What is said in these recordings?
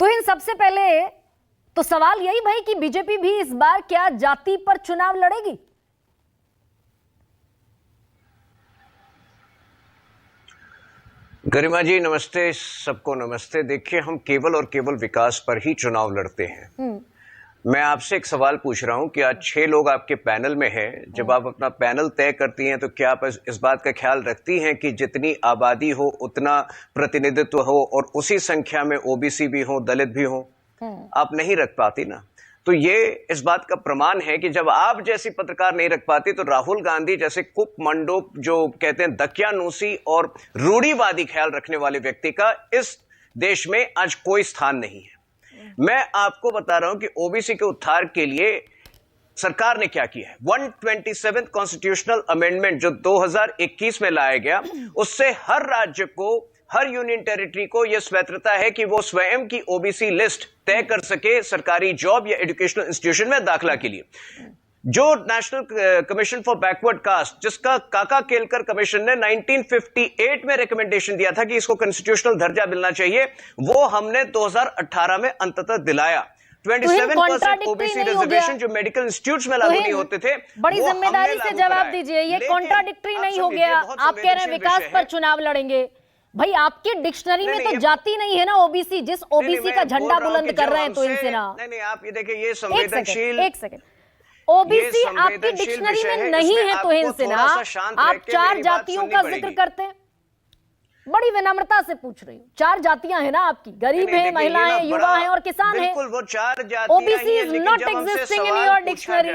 तो इन सबसे पहले तो सवाल यही भाई कि बीजेपी भी इस बार क्या जाति पर चुनाव लड़ेगी? गरिमा जी नमस्ते, सबको नमस्ते। देखिए, हम केवल और केवल विकास पर ही चुनाव लड़ते हैं। मैं आपसे एक सवाल पूछ रहा हूं कि आज 6 लोग आपके पैनल में हैं। जब आप अपना पैनल तय करती हैं तो क्या आप इस बात का ख्याल रखती हैं कि जितनी आबादी हो उतना प्रतिनिधित्व हो और उसी संख्या में ओबीसी भी हो, दलित भी हो? आप नहीं रख पाती ना। तो ये इस बात का प्रमाण है कि जब आप जैसी पत्रकार नहीं रख पाती तो राहुल गांधी जैसे कुप मंडोप, जो कहते हैं दकियानूसी और रूढ़िवादी ख्याल रखने वाले व्यक्ति का इस देश में आज कोई स्थान नहीं है। मैं आपको बता रहा हूं कि ओबीसी के उत्थान के लिए सरकार ने क्या किया है। 127th कॉन्स्टिट्यूशनल अमेंडमेंट जो 2021 में लाया गया, उससे हर राज्य को, हर यूनियन टेरिटरी को यह स्वतंत्रता है कि वो स्वयं की ओबीसी लिस्ट तय कर सके सरकारी जॉब या एजुकेशनल इंस्टीट्यूशन में दाखिला के लिए। जो national commission for backward caste, जिसका काका केलकर कमीशन ने 1958 में रिकमेंडेशन दिया था कि इसको कॉन्स्टिट्यूशनल दर्जा मिलना चाहिए, वो हमने 2018 में अंततः दिलाया। 27% ओबीसी रिजर्वेशन जो मेडिकल इंस्टीट्यूट्स में लागू नहीं होते थे, बड़ी जिम्मेदारी से जवाब दीजिए। ये कॉन्ट्राडिक्टरी नहीं हो गया? आप कह रहे हैं विकास पर चुनाव लड़ेंगे, भाई आपकी डिक्शनरी में तो जाति नहीं है ना ओबीसी। जिस ओबीसी का झंडा बुलंद कर रहे हैं तो इनसे ना। नहीं, आप ये देखिए, ये संवेदनशील, एक सेकंड, ओबीसी आपकी डिक्शनरी में नहीं है तो इनसे ना। आप 4 जातियों का जिक्र करते हैं, बड़ी विनम्रता से पूछ रही हूँ। 4 जातियां हैं ना आपकी, गरीब है, महिलाएं, युवा हैं और किसान हैं। बिल्कुल, वो 4 जातियां OBC is not existing in your dictionary.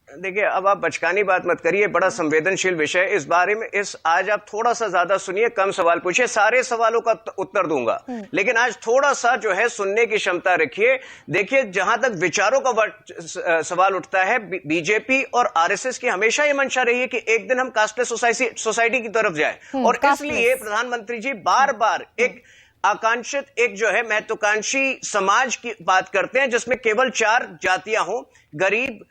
देखिए, अब आप बचकानी बात मत करिए, बड़ा संवेदनशील विषय इस बारे में। आज आप थोड़ा सा ज्यादा सुनिए, कम सवाल पूछिए, सारे सवालों का उत्तर दूंगा, लेकिन आज थोड़ा सा जो है सुनने की क्षमता रखिए। देखिए, जहां तक विचारों का सवाल उठता है, बीजेपी और आरएसएस की हमेशा ये मंशा रही है कि एक दिन हम कास्टलेस सोसाइटी की तरफ जाए, और इसलिए प्रधानमंत्री जी बार बार एक आकांक्षित, एक जो है महत्वाकांक्षी समाज की बात करते हैं जिसमें केवल 4 जातियां हों, गरीब,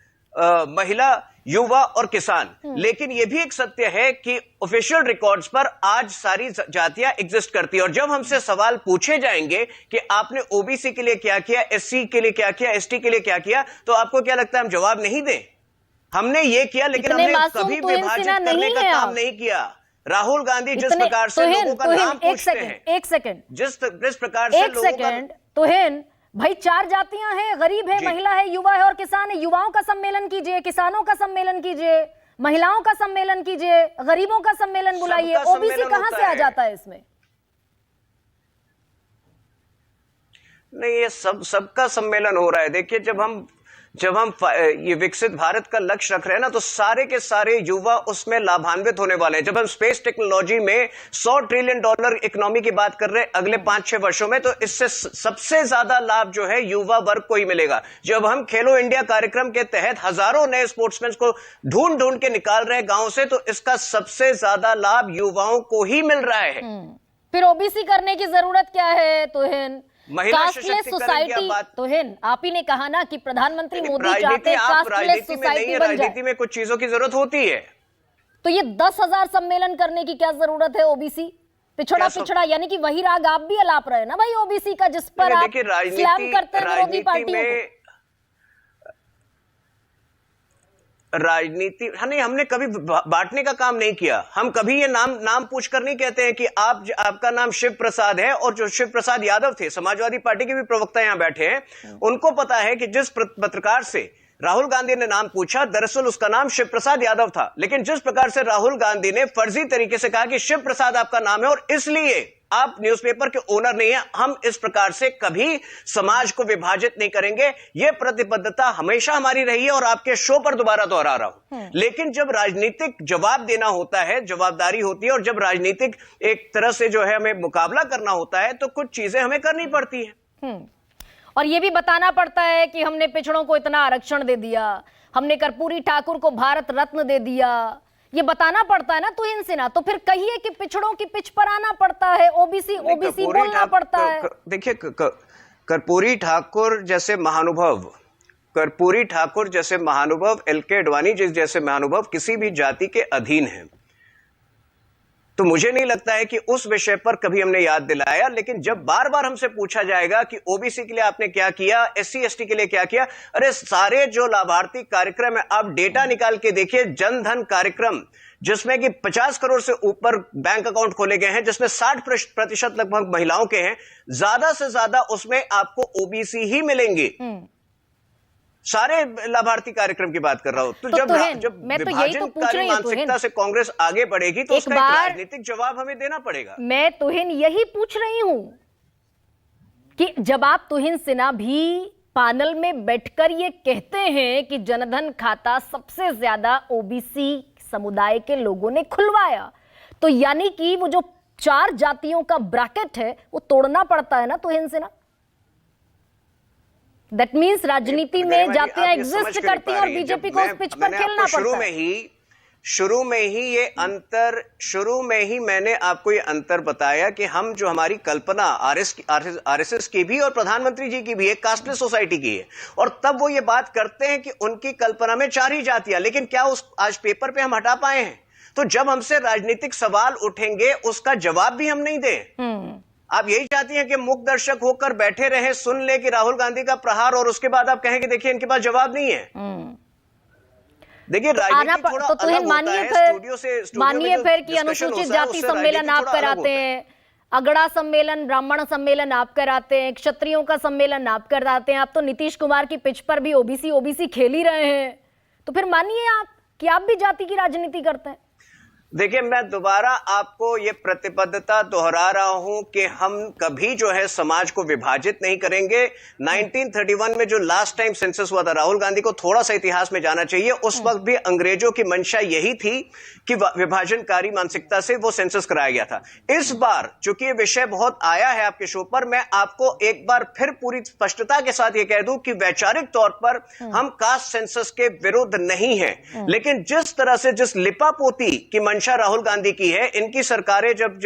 महिला, युवा और किसान। लेकिन यह भी एक सत्य है कि ऑफिशियल रिकॉर्ड्स पर आज सारी जातियां एग्जिस्ट करती है। और जब हमसे सवाल पूछे जाएंगे कि आपने ओबीसी के लिए क्या किया, एससी के लिए क्या किया, एसटी के लिए क्या किया, तो आपको क्या लगता है हम जवाब नहीं दें? हमने ये किया, लेकिन हमने कभी विभाजित करने का काम नहीं किया। राहुल गांधी जिस प्रकार से लोगों का नाम पूछते हैं, एक सेकंड, जिस प्रकार से लोगों का, तोहिन भाई 4 जातियां हैं, गरीब है, महिला है, युवा है और किसान है। युवाओं का सम्मेलन कीजिए, किसानों का सम्मेलन कीजिए, महिलाओं का सम्मेलन कीजिए, गरीबों का सम्मेलन बुलाइए। ओबीसी कहां से आ जाता है इसमें? नहीं, ये सबका सम्मेलन हो रहा है। देखिए, जब हम ये विकसित भारत का लक्ष्य रख रहे हैं ना, तो सारे के सारे युवा उसमें लाभान्वित होने वाले हैं। जब हम स्पेस टेक्नोलॉजी में $100 ट्रिलियन इकोनॉमी की बात कर रहे हैं अगले 5-6 वर्षों में, तो इससे सबसे ज्यादा लाभ जो है युवा वर्ग को ही मिलेगा। जब हम खेलो इंडिया कार्यक्रम के तहत हजारों नए स्पोर्ट्समैन को ढूंढ के निकाल रहे हैं गांव से, तो इसका सबसे ज्यादा लाभ युवाओं को ही मिल रहा है। फिर ओबीसी करने की जरूरत क्या है? तोहिन, कास्टलेस सोसाइटी, तोहिन आप ही ने कहा ना कि प्रधानमंत्री मोदी चाहते हैं कास्टलेस सोसाइटी बन जाए। राजनीति में कुछ चीजों की जरूरत होती है। तो ये 10,000 सम्मेलन करने की क्या जरूरत है? ओबीसी पिछड़ा यानी कि वही राग आप भी अलाप रहे हैं ना भाई ओबीसी का, जिस पर आप स्लैम करते हैं विरोधी पार्टियों को। राजनीति नहीं, हमने कभी बांटने का काम नहीं किया। हम कभी ये नाम पूछकर नहीं कहते हैं कि आपका नाम शिव प्रसाद है। और जो शिव प्रसाद यादव थे, समाजवादी पार्टी के भी प्रवक्ता यहां बैठे हैं, उनको पता है कि जिस पत्रकार से राहुल गांधी ने नाम पूछा, दरअसल उसका नाम शिव प्रसाद यादव था। लेकिन जिस प्रकार से राहुल गांधी ने फर्जी तरीके से कहा कि शिव प्रसाद आपका नाम है और इसलिए आप न्यूज़पेपर के ओनर नहीं है, हम इस प्रकार से कभी समाज को विभाजित नहीं करेंगे। यह प्रतिबद्धता हमेशा हमारी रही है और आपके शो पर दोबारा दोहरा रहा हूं। लेकिन जब राजनीतिक जवाब देना होता है, जवाबदारी होती है, और जब राजनीतिक एक तरह से जो है हमें मुकाबला करना होता है, तो कुछ चीजें हमें करनी पड़ती है। और यह भी बताना पड़ता है कि हमने पिछड़ों को इतना आरक्षण दे दिया, हमने कर्पूरी ठाकुर को भारत रत्न दे दिया, ये बताना पड़ता है ना। तो इनसे ना, तो फिर कहिए कि पिछड़ों की पिच पर आना पड़ता है, ओबीसी बोलना पड़ता है। देखिए, कर्पूरी ठाकुर जैसे महानुभव, एल के अडवाणी जैसे महानुभव किसी भी जाति के अधीन हैं। तो मुझे नहीं लगता है कि उस विषय पर कभी हमने याद दिलाया, लेकिन जब बार बार हमसे पूछा जाएगा कि ओबीसी के लिए आपने क्या किया, एससी एसटी के लिए क्या किया, अरे सारे जो लाभार्थी कार्यक्रम है आप डेटा निकाल के देखिए। जन धन कार्यक्रम जिसमें कि 50 करोड़ से ऊपर बैंक अकाउंट खोले गए हैं, जिसमें 60% लगभग महिलाओं के हैं, ज्यादा से ज्यादा उसमें आपको ओबीसी ही मिलेंगे। सारे लाभार्थी कार्यक्रम की बात कर रहा हूं। तो जब मैं तो यही तो पूछ रही हूं, मानसिकता से कांग्रेस आगे बढ़ेगी तो उसका एक राजनीतिक जवाब हमें देना पड़ेगा। मैं तुहिन यही पूछ रही हूं कि जब आप तुहिन सिन्हा भी पैनल में बैठकर ये कहते हैं कि जनधन खाता सबसे ज्यादा ओबीसी समुदाय के लोगों ने खुलवाया, तो यानी कि वो जो 4 जातियों का ब्रैकेट है वो तोड़ना पड़ता है ना तुहिन सिन्हा। दैट मीन्स राजनीति में जातियां एग्जिस्ट करती हैं और बीजेपी को उस पिच पर खेलना पड़ता है। शुरू में ही मैंने आपको ये अंतर बताया कि हम जो हमारी कल्पना आरएसएस की भी और प्रधानमंत्री जी की भी एक कास्टलेस सोसाइटी की है, और तब वो ये बात करते हैं कि उनकी कल्पना में 4 ही जातियां, लेकिन क्या उस आज पेपर पे हम हटा पाए हैं? तो जब हमसे राजनीतिक सवाल उठेंगे उसका जवाब भी हम नहीं दें। आप यही चाहती हैं कि मुक्त दर्शक होकर बैठे रहे, सुन ले कि राहुल गांधी का प्रहार, और उसके बाद आप कहें कि देखिए इनके पास जवाब नहीं है। देखिए राजनीति थोड़ा अलग होता है। मानिए फिर कि अनुसूचित जाति सम्मेलन आप कराते हैं, अगड़ा सम्मेलन, ब्राह्मण सम्मेलन आप कराते हैं, क्षत्रियों का सम्मेलन आप कराते हैं, आप तो नीतीश कुमार की पिच पर भी ओबीसी खेल ही रहे हैं, तो फिर मानिए आप कि आप भी जाति की राजनीति करते हैं। देखिए मैं दोबारा आपको ये प्रतिबद्धता दोहरा रहा हूं कि हम कभी जो है समाज को विभाजित नहीं करेंगे। 1931 में जो लास्ट टाइम सेंसस हुआ था, राहुल गांधी को थोड़ा सा इतिहास में जाना चाहिए, उस वक्त भी अंग्रेजों की मंशा यही थी कि विभाजनकारी मानसिकता से वो सेंसस कराया गया था। इस बार चूंकि ये विषय बहुत आया है आपके शो पर, मैं आपको एक बार फिर पूरी स्पष्टता के साथ ये कह दूं कि वैचारिक तौर पर हम कास्ट सेंसस के विरुद्ध नहीं हैं, लेकिन जिस तरह से जिस लिपापोती की मंशा राहुल गांधी की है, इनकी सरकारें जब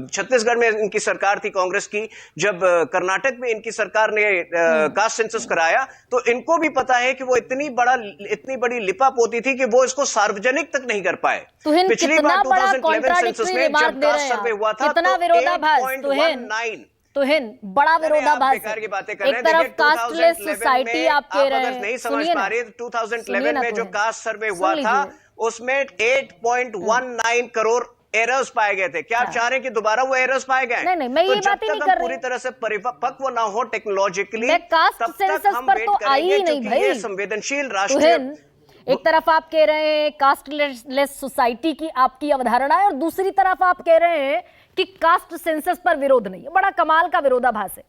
छत्तीसगढ़ में इनकी सरकार थी कांग्रेस की, जब कर्नाटक में इनकी सरकार ने कास्ट सेंसस कराया, तो इनको भी पता है कि वो इतनी बड़ी लिपापोती थी कि वो इसको सार्वजनिक तक नहीं कर पाए। पिछली बार 2011 सेंसस में जब कास्ट सर्वे हुआ था तो 8.19 तुहिन बड़ा विरोधाभास है। एक तरफ कास्टलेस सोसाइटी आप कह रहे हैं, नहीं समझ पा रहे। 2011 में जो कास्ट सर्वे हुआ था उसमें 8.19 करोड़ एरर्स पाए गए थे। क्या आप चाह रहे हैं कि दोबारा वो एरर्स पाए गए? नहीं, मैं ये बात ही नहीं कर रही। पूरी तरह से परिपक्व ना हो टेक्नोलॉजिकली, कास्ट सेंसस पर तो आई ही नहीं भाई। संवेदनशील राष्ट्र, एक तरफ आप कह रहे हैं कास्टलेस सोसाइटी की आपकी अवधारणा है, और दूसरी तरफ आप कह रहे हैं कि कास्ट सेंसस पर विरोध नहीं है। बड़ा कमाल का विरोधाभास है।